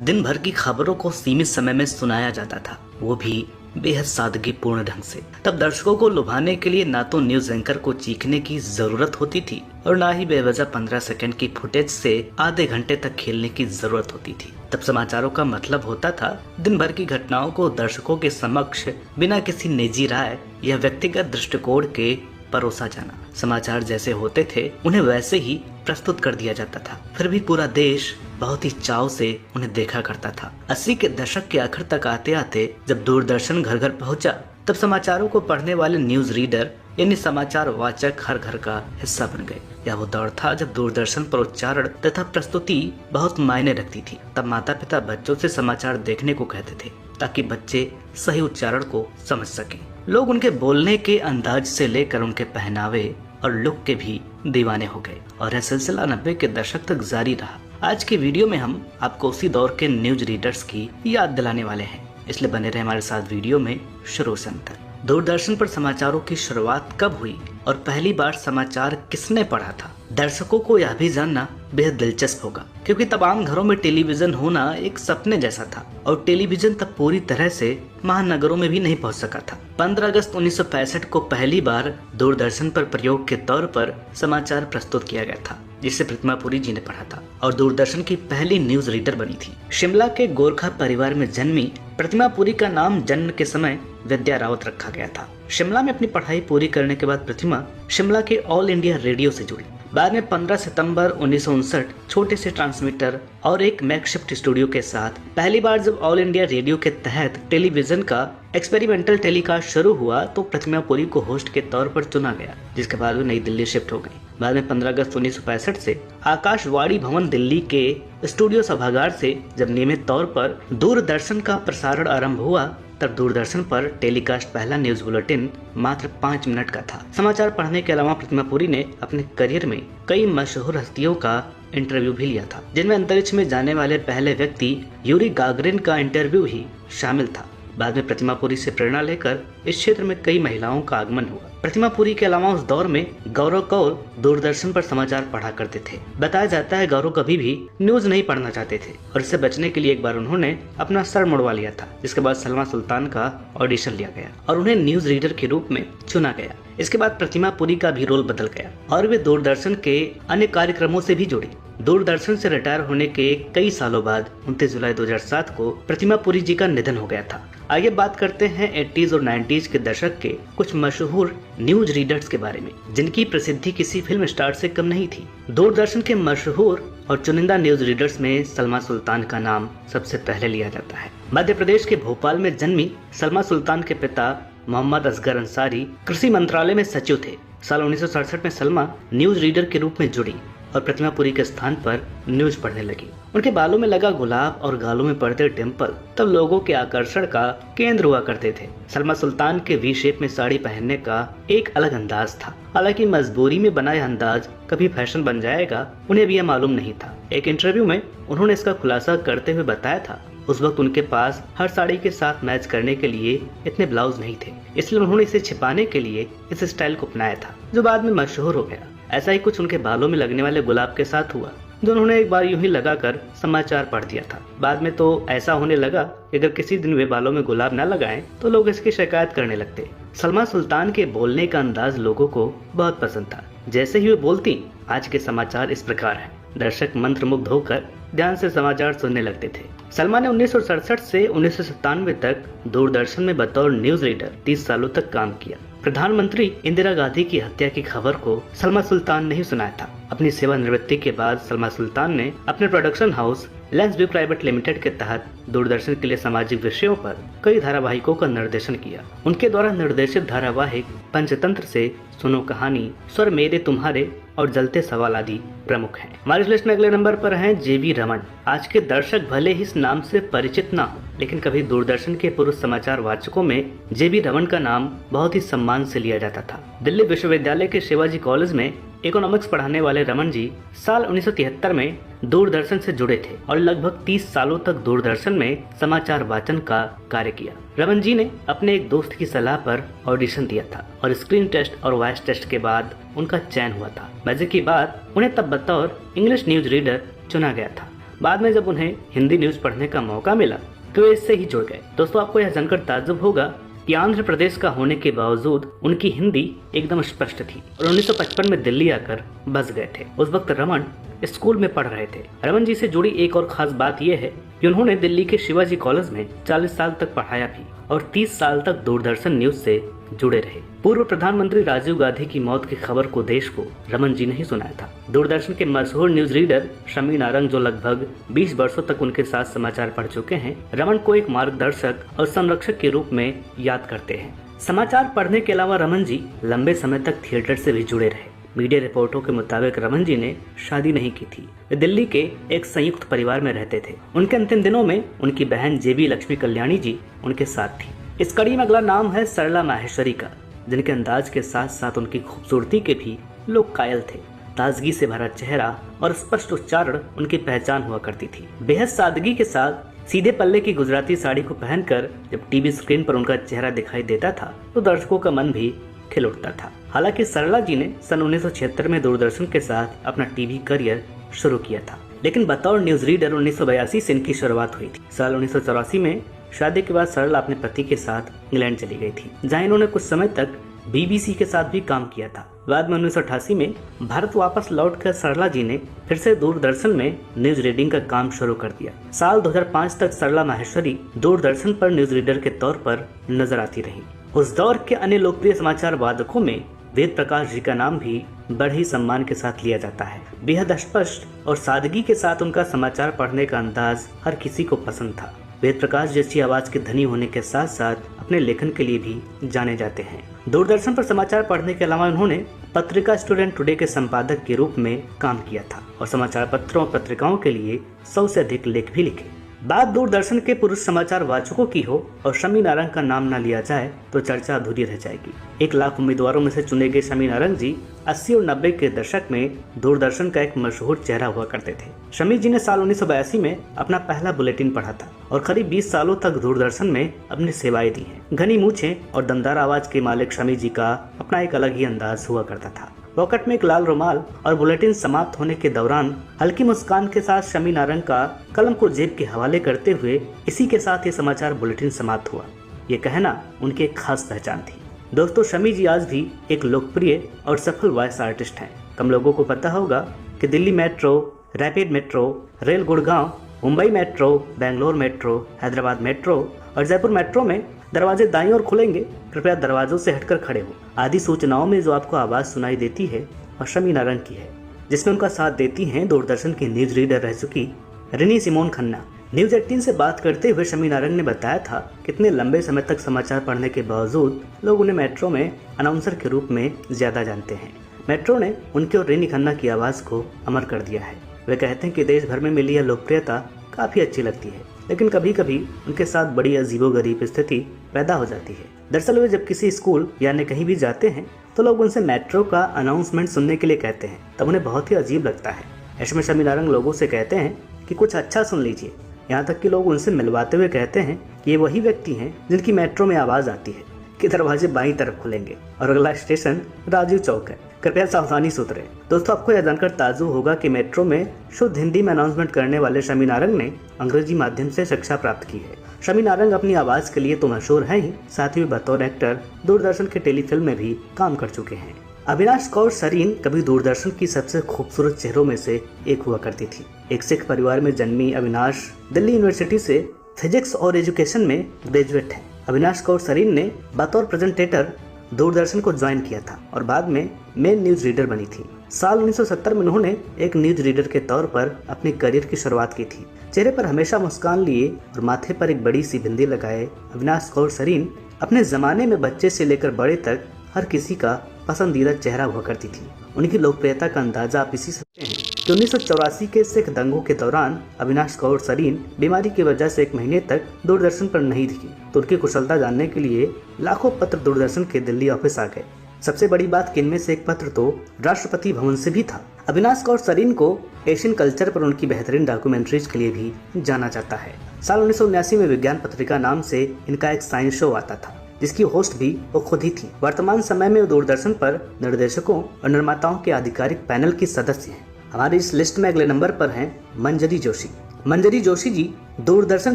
दिन भर की खबरों को सीमित समय में सुनाया जाता था, वो भी बेहद सादगीपूर्ण ढंग से। तब दर्शकों को लुभाने के लिए ना तो न्यूज एंकर को चीखने की जरूरत होती थी और ना ही बेवजह 15 सेकंड की फुटेज से आधे घंटे तक खेलने की जरूरत होती थी। तब समाचारों का मतलब होता था दिन भर की घटनाओं को दर्शकों के समक्ष बिना किसी निजी राय या व्यक्तिगत दृष्टिकोण के परोसा जाना। समाचार जैसे होते थे उन्हें वैसे ही प्रस्तुत कर दिया जाता था। फिर भी पूरा देश बहुत ही चाव से उन्हें देखा करता था। 80 के दशक के आखिर तक आते आते जब दूरदर्शन घर घर पहुंचा, तब समाचारों को पढ़ने वाले न्यूज रीडर यानी समाचार वाचक हर घर का हिस्सा बन गए। यह वो दौर था जब दूरदर्शन पर उच्चारण तथा प्रस्तुति बहुत मायने रखती थी। तब माता पिता बच्चों से समाचार देखने को कहते थे ताकि बच्चे सही उच्चारण को समझ सकें। लोग उनके बोलने के अंदाज से लेकर उनके पहनावे और लुक के भी दीवाने हो गए और यह सिलसिला 90 के दशक तक जारी रहा। आज के वीडियो में हम आपको उसी दौर के न्यूज रीडर्स की याद दिलाने वाले हैं, इसलिए बने रहे हमारे साथ वीडियो में शुरू से अंत तक। दूरदर्शन पर समाचारों की शुरुआत कब हुई और पहली बार समाचार किसने पढ़ा था, दर्शकों को यह भी जानना बेहद दिलचस्प होगा, क्योंकि तब आम घरों में टेलीविजन होना एक सपने जैसा था और टेलीविजन तब पूरी तरह से महानगरों में भी नहीं पहुंच सका था। 15 अगस्त 1965 को पहली बार दूरदर्शन पर प्रयोग के तौर पर समाचार प्रस्तुत किया गया था, जिसे प्रतिमा पुरी जी ने पढ़ा था और दूरदर्शन की पहली न्यूज रीडर बनी थी। शिमला के गोरखा परिवार में जन्मी प्रतिमा पुरी का नाम जन्म के समय विद्या रावत रखा गया था। शिमला में अपनी पढ़ाई पूरी करने के बाद प्रतिमा शिमला के ऑल इंडिया रेडियो से जुड़ी। बाद में 15 सितंबर 1959 छोटे से ट्रांसमीटर और एक मैकशिफ्ट स्टूडियो के साथ पहली बार जब ऑल इंडिया रेडियो के तहत टेलीविजन का एक्सपेरिमेंटल टेलीकास्ट शुरू हुआ तो प्रतिमा पुरी को होस्ट के तौर पर चुना गया, जिसके बाद वो नई दिल्ली शिफ्ट हो गई। बाद में 15 अगस्त 1965 से आकाशवाणी भवन दिल्ली के स्टूडियो सभागार से जब नियमित तौर पर दूरदर्शन का प्रसारण आरंभ हुआ, तब दूरदर्शन पर टेलीकास्ट पहला न्यूज बुलेटिन मात्र 5 मिनट का था। समाचार पढ़ने के अलावा प्रतिमा पुरी ने अपने करियर में कई मशहूर हस्तियों का इंटरव्यू भी लिया था, जिनमें अंतरिक्ष में जाने वाले पहले व्यक्ति यूरी गागरिन का इंटरव्यू ही शामिल था। बाद में प्रतिमा पुरी से प्रेरणा लेकर इस क्षेत्र में कई महिलाओं का आगमन हुआ। प्रतिमा पुरी के अलावा उस दौर में गौरव कौर दूरदर्शन पर समाचार पढ़ा करते थे। बताया जाता है गौरव कभी भी न्यूज नहीं पढ़ना चाहते थे और इससे बचने के लिए एक बार उन्होंने अपना सर मुड़वा लिया था, जिसके बाद सलमा सुल्तान का ऑडिशन लिया गया और उन्हें न्यूज रीडर के रूप में चुना गया। इसके बाद प्रतिमा पुरी का भी रोल बदल गया और वे दूरदर्शन के अन्य कार्यक्रमों से भी जुड़ी। दूरदर्शन से रिटायर होने के कई सालों बाद 29 जुलाई 2007 को प्रतिमा पुरी जी का निधन हो गया था। आइए बात करते हैं 80s और 90s के दशक के कुछ मशहूर न्यूज रीडर्स के बारे में, जिनकी प्रसिद्धि किसी फिल्म स्टार से कम नहीं थी। दूरदर्शन के मशहूर और चुनिंदा न्यूज रीडर्स में सलमा सुल्तान का नाम सबसे पहले लिया जाता है। मध्य प्रदेश के भोपाल में जन्मी सलमा सुल्तान के पिता मोहम्मद असगर अंसारी कृषि मंत्रालय में सचिव थे। साल 1967 में सलमा न्यूज रीडर के रूप में जुड़ी और प्रतिमा पुरी के स्थान पर न्यूज पढ़ने लगी। उनके बालों में लगा गुलाब और गालों में पड़ते डिम्पल तब लोगों के आकर्षण का केंद्र हुआ करते थे। सलमा सुल्तान के वी शेप में साड़ी पहनने का एक अलग अंदाज था। हालांकि मजबूरी में बना यह अंदाज कभी फैशन बन जाएगा, उन्हें भी यह मालूम नहीं था। एक इंटरव्यू में उन्होंने इसका खुलासा करते हुए बताया था, उस वक्त उनके पास हर साड़ी के साथ मैच करने के लिए इतने ब्लाउज नहीं थे, इसलिए उन्होंने इसे छिपाने के लिए इस स्टाइल को अपनाया था, जो बाद में मशहूर हो गया। ऐसा ही कुछ उनके बालों में लगने वाले गुलाब के साथ हुआ, जो उन्होंने एक बार यूं ही लगाकर समाचार पढ़ दिया था। बाद में तो ऐसा होने लगा कि अगर किसी दिन वे बालों में गुलाब न लगाएं तो लोग इसकी शिकायत करने लगते। सलमा सुल्तान के बोलने का अंदाज लोगों को बहुत पसंद था। जैसे ही वे बोलती, आज के समाचार इस प्रकार हैं। दर्शक मंत्रमुग्ध होकर ध्यान से समाचार सुनने लगते थे। सलमा ने 1967 से 1997 तक दूरदर्शन में बतौर न्यूज रीडर 30 सालों तक काम किया। प्रधानमंत्री इंदिरा गांधी की हत्या की खबर को सलमा सुल्तान ने ही सुनाया था। अपनी सेवानिवृत्ति के बाद सलमा सुल्तान ने अपने प्रोडक्शन हाउस लेंसव्यू प्राइवेट लिमिटेड के तहत दूरदर्शन के लिए सामाजिक विषयों पर कई धारावाहिकों का निर्देशन किया। उनके द्वारा निर्देशित धारावाहिक पंचतंत्र से सुनो कहानी, स्वर मेरे तुम्हारे और जलते सवाल आदि प्रमुख हैं। हमारी लिस्ट में अगले नंबर पर हैं जेबी रमन। आज के दर्शक भले ही इस नाम से परिचित ना हो, लेकिन कभी दूरदर्शन के पुरुष समाचार वाचकों में जेबी रमन का नाम बहुत ही सम्मान से लिया जाता था। दिल्ली विश्वविद्यालय के शिवाजी कॉलेज में इकोनॉमिक्स पढ़ाने वाले रमन जी साल 1973 में दूरदर्शन से जुड़े थे और लगभग 30 सालों तक दूरदर्शन में समाचार वाचन का कार्य किया। रमन जी ने अपने एक दोस्त की सलाह पर ऑडिशन दिया था और स्क्रीन टेस्ट और वॉइस टेस्ट के बाद उनका चयन हुआ था। मजे की बात, उन्हें तब बतौर इंग्लिश न्यूज रीडर चुना गया था। बाद में जब उन्हें हिंदी न्यूज पढ़ने का मौका मिला तो वे इससे ही जुड़ गए। दोस्तों, आपको यह जानकर ताज्जुब होगा कि आंध्र प्रदेश का होने के बावजूद उनकी हिंदी एकदम स्पष्ट थी और 1955 में दिल्ली आकर बस गए थे। उस वक्त रमन स्कूल में पढ़ रहे थे। रमन जी से जुड़ी एक और खास बात यह है कि उन्होंने दिल्ली के शिवाजी कॉलेज में 40 साल तक पढ़ाया भी और 30 साल तक दूरदर्शन न्यूज से जुड़े रहे। पूर्व प्रधानमंत्री राजीव गांधी की मौत की खबर को देश को रमन जी ने ही सुनाया था। दूरदर्शन के मशहूर न्यूज रीडर शमी नारंग, जो लगभग 20 वर्षों तक उनके साथ समाचार पढ़ चुके हैं, रमन को एक मार्गदर्शक और संरक्षक के रूप में याद करते हैं। समाचार पढ़ने के अलावा रमन जी लंबे समय तक थिएटर से भी जुड़े रहे। मीडिया रिपोर्टों के मुताबिक रमन जी ने शादी नहीं की थी। वे दिल्ली के एक संयुक्त परिवार में रहते थे। उनके अंतिम दिनों में उनकी बहन जेबी लक्ष्मी कल्याणी जी उनके साथ थी। इस कड़ी में अगला नाम है सरला माहेश्वरी का, जिनके अंदाज के साथ साथ उनकी खूबसूरती के भी लोग कायल थे। ताजगी से भरा चेहरा और स्पष्ट उच्चारण उनकी पहचान हुआ करती थी। बेहद सादगी के साथ सीधे पल्ले की गुजराती साड़ी को पहनकर जब टीवी स्क्रीन पर उनका चेहरा दिखाई देता था तो दर्शकों का मन भी खिल उठता था। हालांकि सरला जी ने सन 1976 में दूरदर्शन के साथ अपना टीवी करियर शुरू किया था, लेकिन बतौर न्यूज रीडर 1982 से इनकी शुरुआत हुई थी। साल 1984 में शादी के बाद सरला अपने पति के साथ इंग्लैंड चली गई थी, जहां इन्होंने कुछ समय तक बीबीसी के साथ भी काम किया था। बाद में 1988 में भारत वापस लौटकर सरला जी ने फिर से दूरदर्शन में न्यूज रीडिंग का काम शुरू कर दिया। साल 2005 तक सरला माहेश्वरी दूरदर्शन पर न्यूज रीडर के तौर पर नजर आती रही। उस दौर के अन्य लोकप्रिय समाचार वादकों में वेद प्रकाश जी का नाम भी बड़े ही सम्मान के साथ लिया जाता है। बेहद स्पष्ट और सादगी के साथ उनका समाचार पढ़ने का अंदाज हर किसी को पसंद था। वेद प्रकाश जैसी आवाज के धनी होने के साथ साथ अपने लेखन के लिए भी जाने जाते हैं। दूरदर्शन पर समाचार पढ़ने के अलावा उन्होंने पत्रिका स्टूडेंट टुडे के संपादक के रूप में काम किया था और समाचार पत्रों और पत्रिकाओं के लिए 100 से अधिक लेख भी लिखे। बात दूरदर्शन के पुरुष समाचार वाचकों की हो और शमी नारंग का नाम न लिया जाए तो चर्चा अधूरी रह जाएगी। 1 लाख उम्मीदवारों में से चुने गए शमी नारंग जी 80 और 90 के दशक में दूरदर्शन का एक मशहूर चेहरा हुआ करते थे। शमी जी ने साल 1982 में अपना पहला बुलेटिन पढ़ा था और करीब 20 सालों तक दूरदर्शन में अपनी सेवाएं दी हैं। घनी मूछें और दमदार आवाज के मालिक शमी जी का अपना एक अलग ही अंदाज हुआ करता था। पॉकेट में एक लाल रुमाल और बुलेटिन समाप्त होने के दौरान हल्की मुस्कान के साथ शमी नारंग का कलम को जेब के हवाले करते हुए इसी के साथ ये समाचार बुलेटिन समाप्त हुआ। ये कहना उनकी एक खास पहचान थी। दोस्तों, शमी जी आज भी एक लोकप्रिय और सफल वॉइस आर्टिस्ट हैं। कम लोगों को पता होगा कि Delhi metro, rapid metro, rail Gurgaon, Mumbai metro, Bangalore metro, Hyderabad metro और जयपुर मेट्रो में दरवाजे दाईं ओर खुलेंगे, कृपया दरवाजों से हटकर खड़े हो आदि सूचनाओं में जो आपको आवाज सुनाई देती है वह शमी नारंग की है, जिसमें उनका साथ देती हैं दूरदर्शन की न्यूज रीडर रह चुकी रिनी सिमोन खन्ना। न्यूज 18 से बात करते हुए शमी नारंग ने बताया था कि इतने लंबे समय तक समाचार पढ़ने के बावजूद लोग उन्हें मेट्रो में अनाउंसर के रूप में ज्यादा जानते हैं। मेट्रो ने उनकी और रिनी खन्ना की आवाज को अमर कर दिया है। वे कहते हैं कि देश भर में मिली यह लोकप्रियता काफी अच्छी लगती है, लेकिन कभी कभी उनके साथ बड़ी अजीबोगरीब स्थिति पैदा हो जाती है। दरअसल वे जब किसी स्कूल यानी कहीं भी जाते हैं तो लोग उनसे मेट्रो का अनाउंसमेंट सुनने के लिए कहते हैं, तब उन्हें बहुत ही अजीब लगता है। ऐसे में शमी नारंग लोगों से कहते हैं कि कुछ अच्छा सुन लीजिए। यहाँ तक कि लोग उनसे मिलवाते हुए कहते हैं कि ये वही व्यक्ति हैं जिनकी मेट्रो में आवाज आती है कि दरवाजे बाईं तरफ खुलेंगे और अगला स्टेशन राजीव चौक है, कृपया सावधानी से उतरें। दोस्तों, आपको यह जानकर ताज्जुब होगा कि मेट्रो में शुद्ध हिंदी में अनाउंसमेंट करने वाले शमी नारंग ने अंग्रेजी माध्यम से शिक्षा प्राप्त की है। शमी नारंग अपनी आवाज के लिए तो मशहूर हैं ही, साथ ही बतौर एक्टर दूरदर्शन के टेलीफिल्म में भी काम कर चुके हैं। अविनाश कौर सरीन कभी दूरदर्शन की सबसे खूबसूरत चेहरों में से एक हुआ करती थी। एक सिख परिवार में जन्मी अविनाश दिल्ली यूनिवर्सिटी से फिजिक्स और एजुकेशन में ग्रेजुएट है। अविनाश कौर सरीन ने बतौर प्रेजेंटेटर दूरदर्शन को ज्वाइन किया था और बाद में मेन न्यूज रीडर बनी थी। साल 1970 में उन्होंने एक न्यूज रीडर के तौर पर अपने करियर की शुरुआत की थी। चेहरे पर हमेशा मुस्कान लिए और माथे पर एक बड़ी सी बिंदी लगाए अविनाश कौर सरीन अपने जमाने में बच्चे से लेकर बड़े तक हर किसी का पसंदीदा चेहरा हुआ करती थी। उनकी लोकप्रियता का अंदाजा आप इसी सकते हैं कि 1984 के सिख दंगों के दौरान अविनाश कौर सरीन बीमारी की वजह से 1 महीने तक दूरदर्शन पर नहीं दिखी, तो उनकी कुशलता जानने के लिए लाखों पत्र दूरदर्शन के दिल्ली ऑफिस आ गए। सबसे बड़ी बात कि इनमें से एक पत्र तो राष्ट्रपति भवन से भी था। अविनाश कौर सरीन को एशियन कल्चर पर उनकी बेहतरीन डॉक्यूमेंट्रीज के लिए भी जाना जाता है। साल 1979 में विज्ञान पत्रिका नाम से इनका एक साइंस शो आता था, जिसकी होस्ट भी वो खुद ही थी। वर्तमान समय में वो दूरदर्शन पर निर्देशकों और निर्माताओं के आधिकारिक पैनल की सदस्य हैं। हमारी इस लिस्ट में अगले नंबर पर हैं मंजरी जोशी। मंजरी जोशी जी दूरदर्शन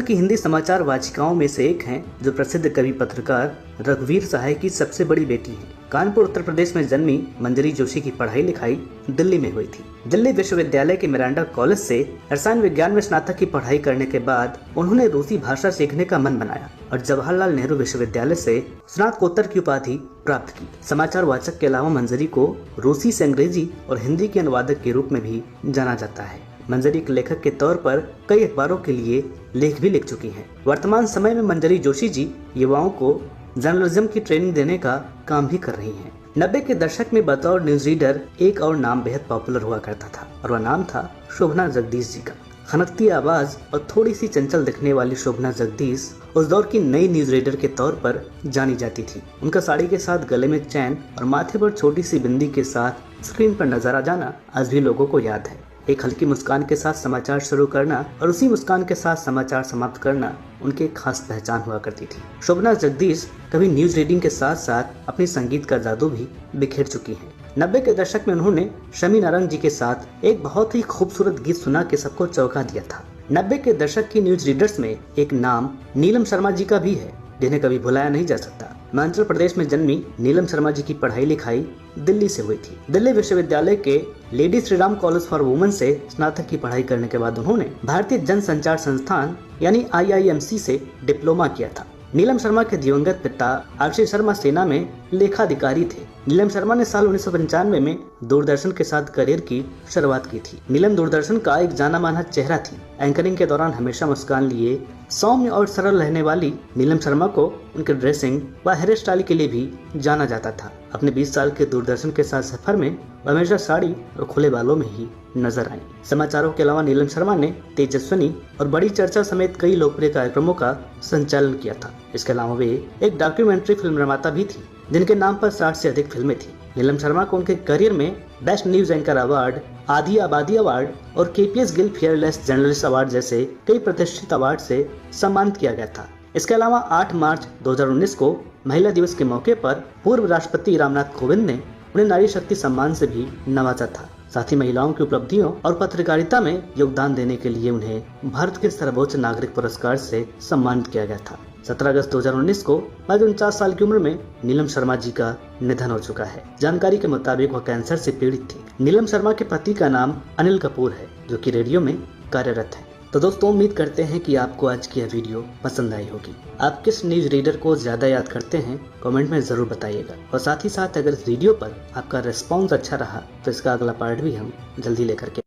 की हिंदी समाचार वाचिकाओं में से एक हैं, जो प्रसिद्ध कवि पत्रकार रघुवीर सहाय की सबसे बड़ी बेटी हैं। कानपुर उत्तर प्रदेश में जन्मी मंजरी जोशी की पढ़ाई लिखाई दिल्ली में हुई थी। दिल्ली विश्वविद्यालय के मिरांडा कॉलेज से रसायन विज्ञान में स्नातक की पढ़ाई करने के बाद उन्होंने रूसी भाषा सीखने का मन बनाया और जवाहरलाल नेहरू विश्वविद्यालय से स्नातकोत्तर की उपाधि प्राप्त की। समाचार वाचक के अलावा मंजरी को रूसी से अंग्रेजी और हिंदी के अनुवादक के रूप में भी जाना जाता है। मंजरी एक लेखक के तौर पर कई अखबारों के लिए लेख भी लिख चुकी हैं। वर्तमान समय में मंजरी जोशी जी युवाओं को जर्नलिज्म की ट्रेनिंग देने का काम भी कर रही हैं। 90 के दशक में बतौर न्यूज रीडर एक और नाम बेहद पॉपुलर हुआ करता था और वह नाम था शोभना जगदीश जी का। खनकती आवाज और थोड़ी सी चंचल दिखने वाली शोभना जगदीश उस दौर की नई न्यूज रीडर के तौर पर जानी जाती थी। उनका साड़ी के साथ गले में चैन और माथे पर छोटी सी बिंदी के साथ स्क्रीन पर नजर आ जाना आज भी लोगों को याद है। एक हल्की मुस्कान के साथ समाचार शुरू करना और उसी मुस्कान के साथ समाचार समाप्त करना उनकी एक खास पहचान हुआ करती थी। शोभना जगदीश कभी न्यूज रीडिंग के साथ साथ अपनी संगीत का जादू भी बिखेर चुकी हैं। 90 के दशक में उन्होंने शमी नारंग जी के साथ एक बहुत ही खूबसूरत गीत सुना के सबको चौंका दिया था। 90 के दशक की न्यूज रीडर्स में एक नाम नीलम शर्मा जी का भी है, जिन्हें कभी भुलाया नहीं जा सकता। हिमाचल प्रदेश में जन्मी नीलम शर्मा जी की पढ़ाई लिखाई दिल्ली से हुई थी। दिल्ली विश्वविद्यालय के lady Shri Ram college for women से स्नातक की पढ़ाई करने के बाद उन्होंने भारतीय जन संचार संस्थान यानी IIMC से डिप्लोमा किया था। नीलम शर्मा के दिवंगत पिता RC शर्मा सेना में लेखाधिकारी थे। नीलम शर्मा ने साल 1995 में दूरदर्शन के साथ करियर की शुरुआत की थी। नीलम दूरदर्शन का एक जाना माना चेहरा थी। एंकरिंग के दौरान हमेशा मुस्कान लिए सौम्य और सरल रहने वाली नीलम शर्मा को उनके ड्रेसिंग व हेयर स्टाइल के लिए भी जाना जाता था। अपने 20 साल के दूरदर्शन के साथ सफर में हमेशा साड़ी और खुले बालों में ही नजर आई। समाचारों के अलावा नीलम शर्मा ने तेजस्विनी और बड़ी चर्चा समेत कई लोकप्रिय कार्यक्रमों का संचालन किया था। इसके अलावा वे एक डॉक्यूमेंट्री फिल्म निर्माता भी थी, जिनके नाम पर 60 से अधिक फिल्में थी। नीलम शर्मा को उनके करियर में बेस्ट न्यूज एंकर अवार्ड, आधी आबादी अवार्ड और KPS Gill fearless journalist award जैसे कई प्रतिष्ठित अवार्ड से सम्मानित किया गया था। इसके अलावा 8 मार्च 2019 को महिला दिवस के मौके पर पूर्व राष्ट्रपति रामनाथ कोविंद ने उन्हें नारी शक्ति सम्मान से भी नवाजा था। साथ ही महिलाओं की उपलब्धियों और पत्रकारिता में योगदान देने के लिए उन्हें भारत के सर्वोच्च नागरिक पुरस्कार से सम्मानित किया गया था। 17 अगस्त 2019 को महज 49 साल की उम्र में नीलम शर्मा जी का निधन हो चुका है। जानकारी के मुताबिक वह कैंसर से पीड़ित थी। नीलम शर्मा के पति का नाम अनिल कपूर है, जो कि रेडियो में कार्यरत है। तो दोस्तों, उम्मीद करते हैं कि आपको आज की यह वीडियो पसंद आई होगी। आप किस न्यूज रीडर को ज्यादा याद करते हैं, कमेंट में जरूर बताइएगा। और साथ ही साथ अगर इस वीडियो पर आपका रिस्पॉन्स अच्छा रहा तो इसका अगला पार्ट भी हम जल्दी लेकर के